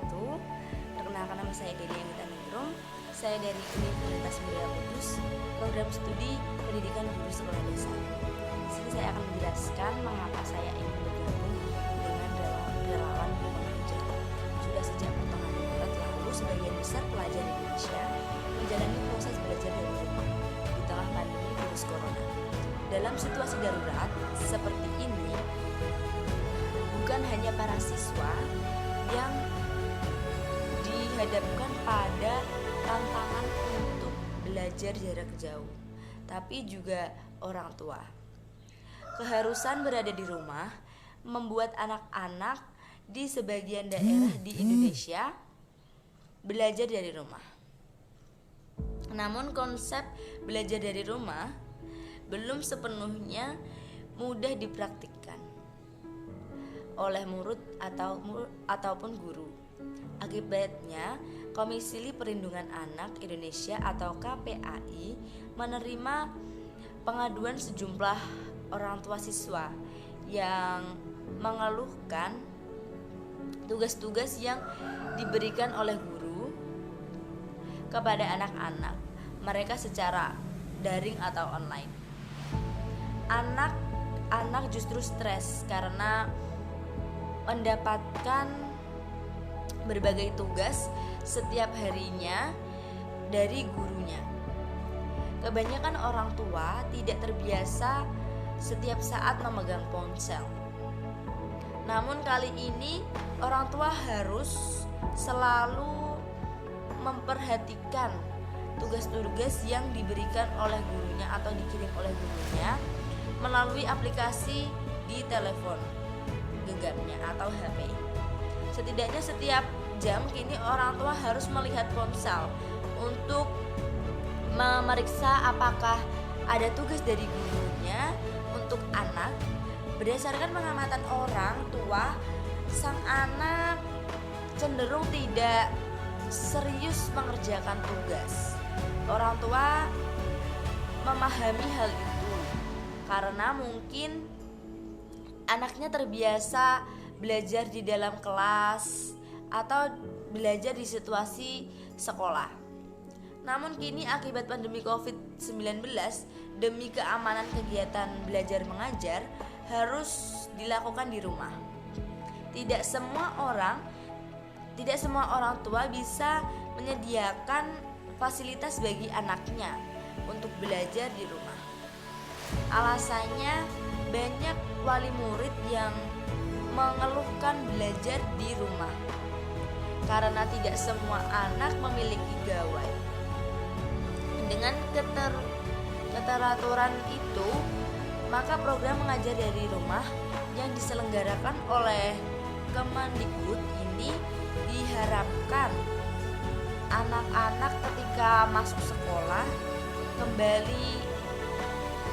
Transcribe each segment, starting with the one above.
wabarakatuh. Perkenalkan, nama saya Delia Anggita Ningrum. Saya dari Universitas Muria Kudus, program studi pendidikan guru sekolah dasar. Di sini saya akan menjelaskan mengapa saya ingin bergabung dengan relawan rumah belajar. Sudah sejak pertengahan Maret lalu, sebagian besar pelajar Indonesia menjalani proses belajar dari rumah di tengah pandemi virus corona. Dalam situasi darurat seperti ini, bukan hanya para siswa yang dihadapkan pada tantangan untuk belajar jarak jauh, tapi juga orang tua. Keharusan berada di rumah membuat anak-anak di sebagian daerah di Indonesia belajar dari rumah. Namun konsep belajar dari rumah belum sepenuhnya mudah dipraktikkan oleh murid ataupun guru. Akibatnya, Komisi Perlindungan Anak Indonesia atau KPAI menerima pengaduan sejumlah orang tua siswa yang mengeluhkan tugas-tugas yang diberikan oleh guru kepada anak-anak mereka secara daring atau online. Anak-anak justru stres karena mendapatkan berbagai tugas setiap harinya dari gurunya. Kebanyakan orang tua tidak terbiasa setiap saat memegang ponsel. Namun kali ini orang tua harus selalu memperhatikan tugas-tugas yang diberikan oleh gurunya atau dikirim oleh gurunya melalui aplikasi di telepon genggamnya atau HP. Setidaknya setiap jam kini orang tua harus melihat ponsel untuk memeriksa apakah ada tugas dari gurunya untuk anak. Berdasarkan pengamatan orang tua, sang anak cenderung tidak serius mengerjakan tugas. Orang tua memahami hal itu karena mungkin anaknya terbiasa belajar di dalam kelas atau belajar di situasi sekolah. Namun kini akibat pandemi COVID-19, demi keamanan kegiatan belajar mengajar harus dilakukan di rumah. Tidak semua orang tua bisa menyediakan fasilitas bagi anaknya untuk belajar di rumah. Alasannya, banyak wali murid yang mengeluhkan belajar di rumah karena tidak semua anak memiliki gawai. Dengan keteraturan itu, maka program mengajar dari rumah yang diselenggarakan oleh Kemendikbud ini diharapkan anak-anak ketika masuk sekolah kembali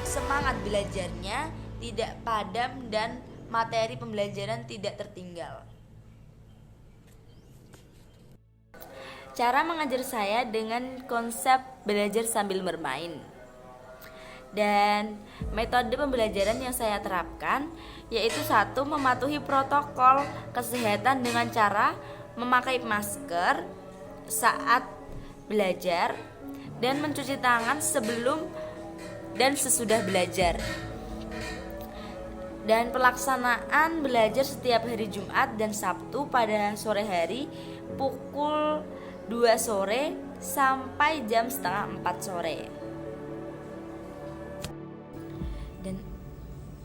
semangat belajarnya tidak padam dan materi pembelajaran tidak tertinggal. Cara mengajar saya dengan konsep belajar sambil bermain. Dan metode pembelajaran yang saya terapkan yaitu 1. Mematuhi protokol kesehatan dengan cara memakai masker saat belajar dan mencuci tangan sebelum dan sesudah belajar. Dan pelaksanaan belajar setiap hari Jumat dan Sabtu pada sore hari pukul 2 sore sampai jam setengah 4 sore. Dan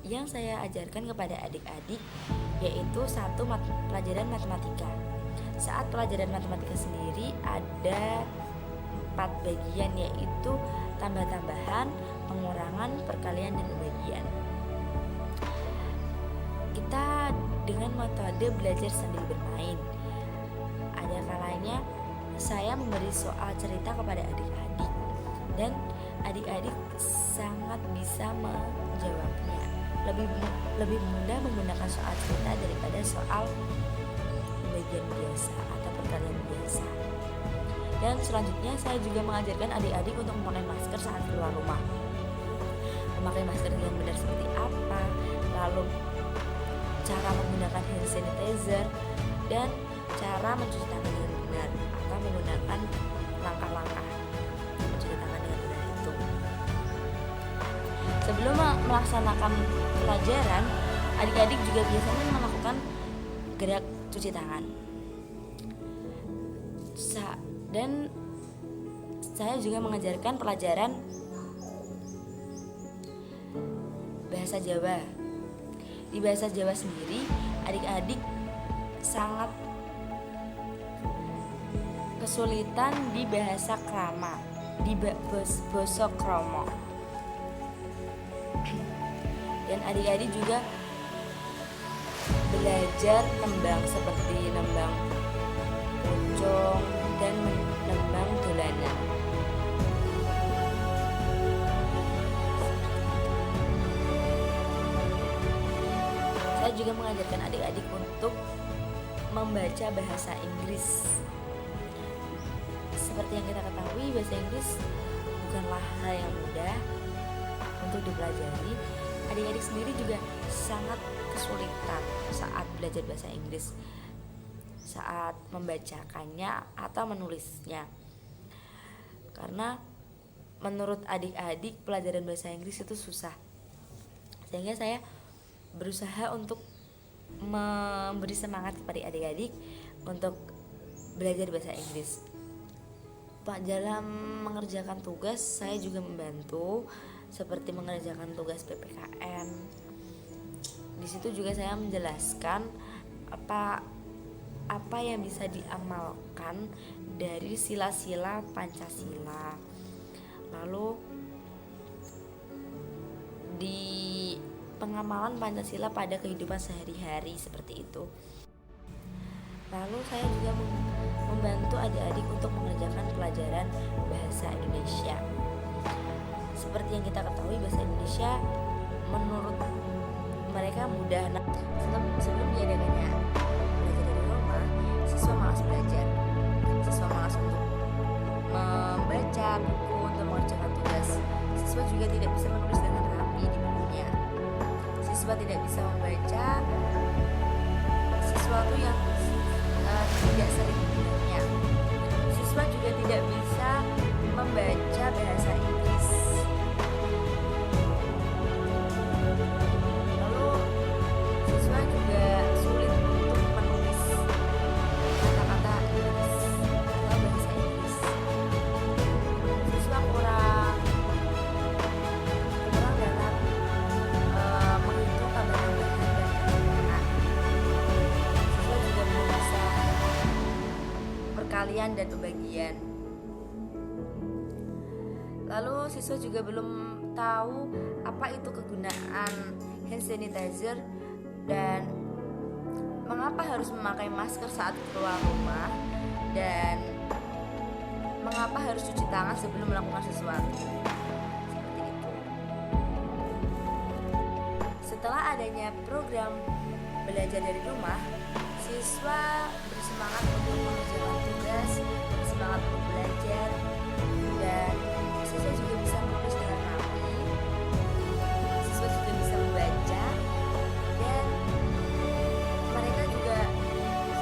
yang saya ajarkan kepada adik-adik yaitu 1. Pelajaran matematika. Saat pelajaran matematika sendiri ada 4 bagian, yaitu tambah-tambahan, pengurangan, perkalian, dan pembagian. Kita dengan metode belajar sambil bermain. Ada kalanya saya memberi soal cerita kepada adik-adik dan adik-adik sangat bisa menjawabnya. Lebih mudah menggunakan soal cerita daripada soal pembagian biasa atau perkalian biasa. Dan selanjutnya saya juga mengajarkan adik-adik untuk memakai masker saat keluar rumah. Memakai masker yang benar seperti apa, lalu cara menggunakan hand sanitizer, dan cara mencuci tangan dengan benar atau menggunakan langkah-langkah mencuci tangan dengan benar itu. Sebelum melaksanakan pelajaran, adik-adik juga biasanya melakukan gerak cuci tangan. Dan saya juga mengajarkan pelajaran bahasa Jawa. Di bahasa Jawa sendiri, adik-adik sangat kesulitan di bahasa krama, di basa kromo. Dan adik-adik juga belajar nembang seperti nembang pocong dan nembang dolanan. Saya juga mengajarkan adik-adik untuk membaca bahasa Inggris. Seperti yang kita ketahui, bahasa Inggris bukanlah hal yang mudah untuk dipelajari. Adik-adik sendiri juga sangat kesulitan saat belajar bahasa Inggris, saat membacakannya atau menulisnya. Karena menurut adik-adik pelajaran bahasa Inggris itu susah. Sehingga saya berusaha untuk memberi semangat kepada adik-adik untuk belajar bahasa Inggris. Pak, dalam mengerjakan tugas saya juga membantu, seperti mengerjakan tugas PPKN. Di situ juga saya menjelaskan apa yang bisa diamalkan dari sila-sila Pancasila. Lalu di pengamalan Pancasila pada kehidupan sehari-hari seperti itu. Lalu saya juga membantu adik-adik untuk mengerjakan pelajaran bahasa Indonesia. Seperti yang kita ketahui, bahasa Indonesia menurut mereka mudah. Sebelum diadakannya belajar dari rumah, siswa malas belajar. Siswa malas untuk membaca buku untuk mengerjakan tugas. Siswa juga tidak bisa menulis dengan rapi di bukunya. Siswa tidak bisa membaca sesuatu yang tidak sering dilihatnya. Siswa juga tidak bisa membaca bahasa Inggris. Lalu siswa juga sulit untuk menulis kata-kata Inggris atau bahasa Inggris. Siswa kurang dalam menghitung tambahan dan pengurangan. Siswa juga belum bisa perkalian dan pembagian. Lalu siswa juga belum tahu apa itu kegunaan hand sanitizer dan mengapa harus memakai masker saat keluar rumah, dan mengapa harus cuci tangan sebelum melakukan sesuatu. Seperti itu. Setelah adanya program belajar dari rumah, siswa bersemangat untuk mengerjakan tugas, bersemangat untuk belajar, dan siswa juga bisa menulis dengan rapi. Siswa juga bisa membaca, dan mereka juga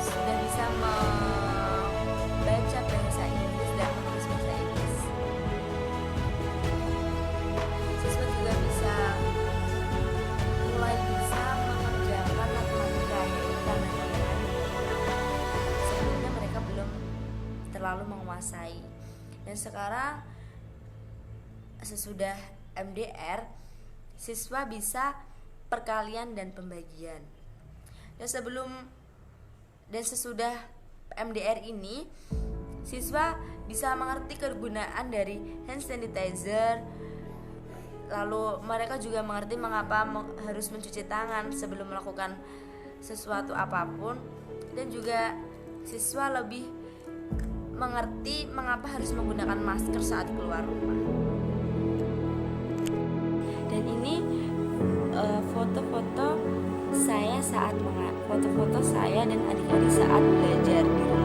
sudah bisa membaca bahasa Inggris dan menulis bahasa Inggris. Siswa juga mulai bisa mengerjakan matematika, yaitu tambahan. Sebelumnya mereka belum terlalu menguasai. Dan sekarang sesudah MDR, siswa bisa perkalian dan pembagian. Dan sesudah MDR ini, siswa bisa mengerti kegunaan dari hand sanitizer. Lalu mereka juga mengerti mengapa harus mencuci tangan sebelum melakukan sesuatu apapun, dan juga siswa lebih mengerti mengapa harus menggunakan masker saat keluar rumah. Dan ini foto-foto saya dan adik-adik saat belajar di rumah.